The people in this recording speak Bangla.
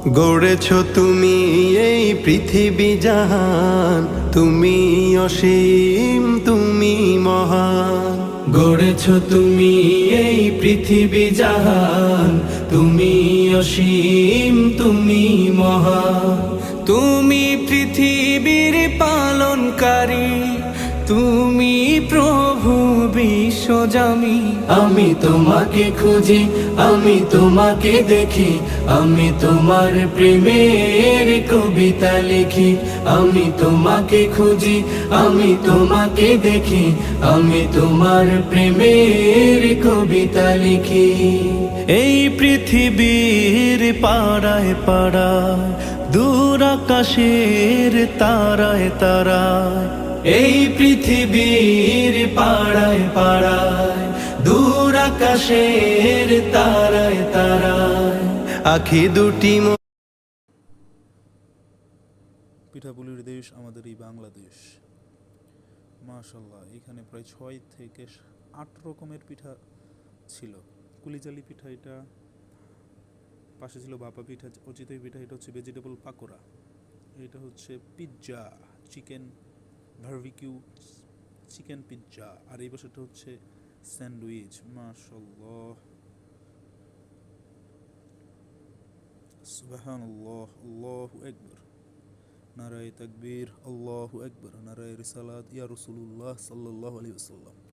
গড়েছ তুমি এই পৃথিবী জাহান, তুমি অসীম, তুমি মহান। গড়েছ তুমি এই পৃথিবী জাহান, তুমি অসীম, তুমি মহান। তুমি পৃথিবীর পালনকারী, তুমি প্রভু বিশ্বজামি। আমি তোমাকে খুঁজি, আমি তোমাকে দেখি, আমি তোমার প্রেমের কবিতা লিখি। আমি তোমাকে খুঁজি, আমি তোমাকে দেখি, আমি তোমার প্রেমের কবিতা লিখি। এই পৃথিবীর পাড়ায় পাড়ায়, দূর আকাশের তারায় তারায়, এই পৃথিবীর পাড়ায় পাড়ায়, দূর আকাশের তারায় তারায়, আখি দুটি পিঠাপুলির দেশ আমাদের এই বাংলাদেশ। মাশাল্লাহ, এখানে প্রায় 6 থেকে 8 রকমের পিঠা ছিল। কুলিচালি পিঠা, এটা পাশে ছিল ভাপা পিঠা, চিতই পিঠা, এটা হচ্ছে ভেজিটেবল পাকোড়া, এটা হচ্ছে pizza, chicken barbecue chicken pizza, আর এই পাশেটা হচ্ছে স্যান্ডউইচ। মাশাল্লাহ, সুবহানাল্লাহ, আল্লাহু আকবার, নারায়ে তাকবীর, আল্লাহু আকবার, নারায়ে রিসালাত, ইয়া রাসূলুল্লাহ সাল্লাল্লাহু আলাইহি ওয়াসাল্লাম।